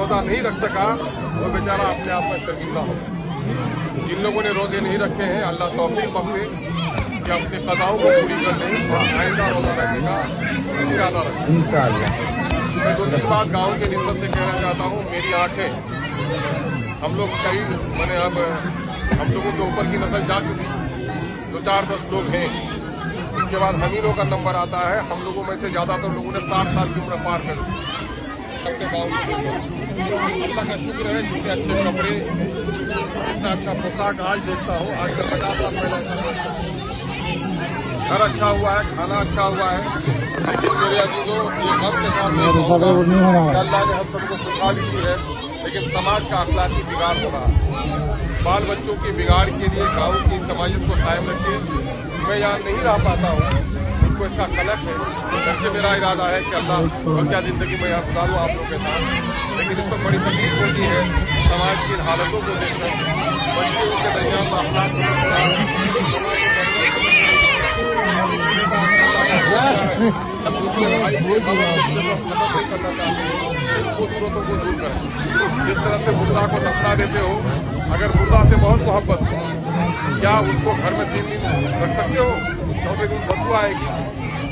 रोज़ा नहीं रख सका वो बेचारा अपने आप में शर्मिंदा हो। जिन लोगों ने रोजे नहीं रखे हैं अल्लाह तौफीक बख्शे कि अपने कज़ाओं को पूरी कर दें और आइंदा रोज़ा रखने का इरादा रखें इंशाअल्लाह। मैं 2-3 बात गाँव के निस्बत से कहना चाहता हूँ। मेरी आंखें हम लोग कई मैंने अब हम लोगों के ऊपर की नस्ल जा चुकी, 2-4-10 लोग हैं। इसके बाद हम ही लोग का नंबर आता है। हम लोगों में से ज़्यादातर लोगों ने 60 साल की उम्र पार कर दी। अपने गाँव में अल्लाह का शुक्र है जितने अच्छे कपड़े, इतना अच्छा पोशाक आज देखता हूँ। आज से 50 साल पहले ऐसा नहीं था। घर अच्छा हुआ है, खाना अच्छा हुआ है, लेकिन मेरे अजीजों ये गम के साथ अल्लाह ने हम सबको खुशहाली दी है, लेकिन समाज का अखलाकी बिगाड़ हो रहा है। बाल बच्चों की बिगाड़ के लिए गाँव की इज्तमायत को कायम रखिए। मैं यहाँ नहीं रह पाता हूँ, उनको इसका कलक है। बल्कि मेरा इरादा है कि अल्लाह और क्या ज़िंदगी में यहाँ गुजारूँ आप लोगों के साथ, लेकिन इस पर बड़ी तकलीफ होती है समाज की इन हालतों को देखकर। बच्चे उनके दरमियान दूसरे भाई को खत्म नहीं करना चाहते हैं, उनको जरूरतों को दूर करें। जिस तरह से मुर्दा को दफना देते हो, अगर मुर्दा से बहुत मोहब्बत हो, क्या उसको घर में 3 दिन रख सकते हो? 4वें दिन बदबू आएगी,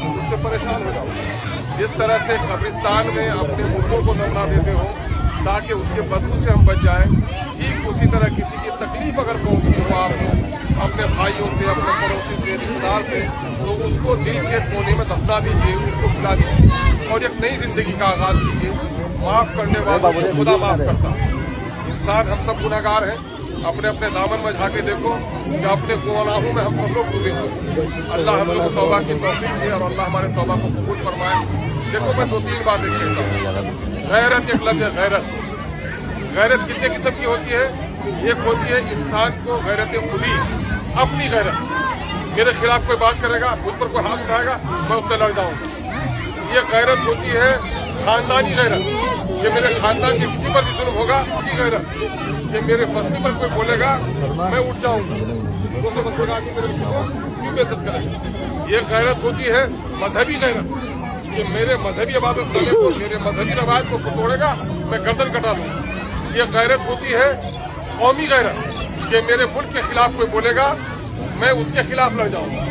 उससे परेशान हो जाओ। जिस तरह से कब्रिस्तान में अपने मुर्दों को दफना देते हो ताकि उसके बदबू से हम बच जाएं, ठीक उसी तरह किसी की तकलीफ अगर पहुंचती हो आपको अपने भाइयों से, अपने पड़ोसी से, रिश्तेदार से, तो उसको दिल के कोने में दफना दीजिए, उसको भुला दीजिए और एक नई जिंदगी का आगाज कीजिए। माफ करने वालों को खुदा माफ करता है। इंसान हम सब गुनहगार हैं। अपने अपने दामन में झाके देखो कि अपने गुनाहों में हम सब लोग डूबे हुए। अल्लाह हम लोग को तौबा की तौफीक दे और अल्लाह हमारे तौबा को कबूल फरमाए। देखो मैं 2-3 बातें कहता हूँ। गैरत एक लफ्ज़ है, गैरत। गैरत कितने किस्म की होती है? एक होती है इंसान को गैरत खुदी, अपनी गैरत। मेरे खिलाफ कोई बात करेगा, मुझ पर कोई हाथ उठाएगा, मैं उससे लड़ जाऊंगा। ये गैरत होती है खानदानी गैरत, कि मेरे खानदान के किसी पर भी जुल्म होगा, उसकी गैरत। कि मेरे बस्ती पर कोई बोलेगा, मैं उठ जाऊंगा, दूसरे बस्ती आके मेरे को क्यों बेइज्जत करेगा। ये गैरत होती है मजहबी गैरत, कि मेरे मजहबी इबादत करने को, मेरे मजहबी रवायत को तोड़ेगा, मैं गर्दन कटा लूंगा। ये गैरत होती है कौमी गैरत, कि मेरे मुल्क के खिलाफ कोई बोलेगा, मैं उसके खिलाफ लड़ जाऊंगा।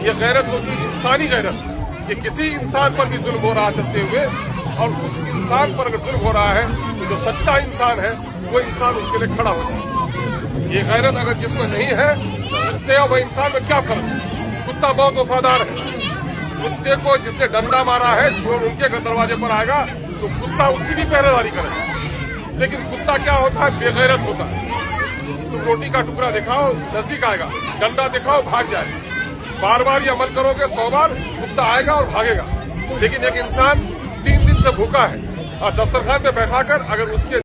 ये गैरत होती है इंसानी गैरत, कि किसी इंसान पर भी जुल्म हो रहा चलते हुए, और उस इंसान पर अगर जुल्म हो रहा है तो जो सच्चा इंसान है वो इंसान उसके लिए खड़ा हो जाए। ये गैरत अगर जिसमें नहीं है, कुत्ते और वह इंसान में क्या फर्क है? कुत्ता बहुत वफादार है। कुत्ते को जिसने डंडा मारा है, चोर उनके दरवाजे पर आएगा तो कुत्ता उसकी भी पहरेदारी करेगा। लेकिन कुत्ता क्या होता है? बेगैरत होता है। तुम रोटी का टुकड़ा दिखाओ, नजदीक आएगा, डंडा दिखाओ, भाग जाएगा। बार बार ये अमल करोगे, 100 बार कुत्ता आएगा और भागेगा। लेकिन एक इंसान 3 दिन से भूखा है और दस्तरखान पे बैठाकर अगर उसके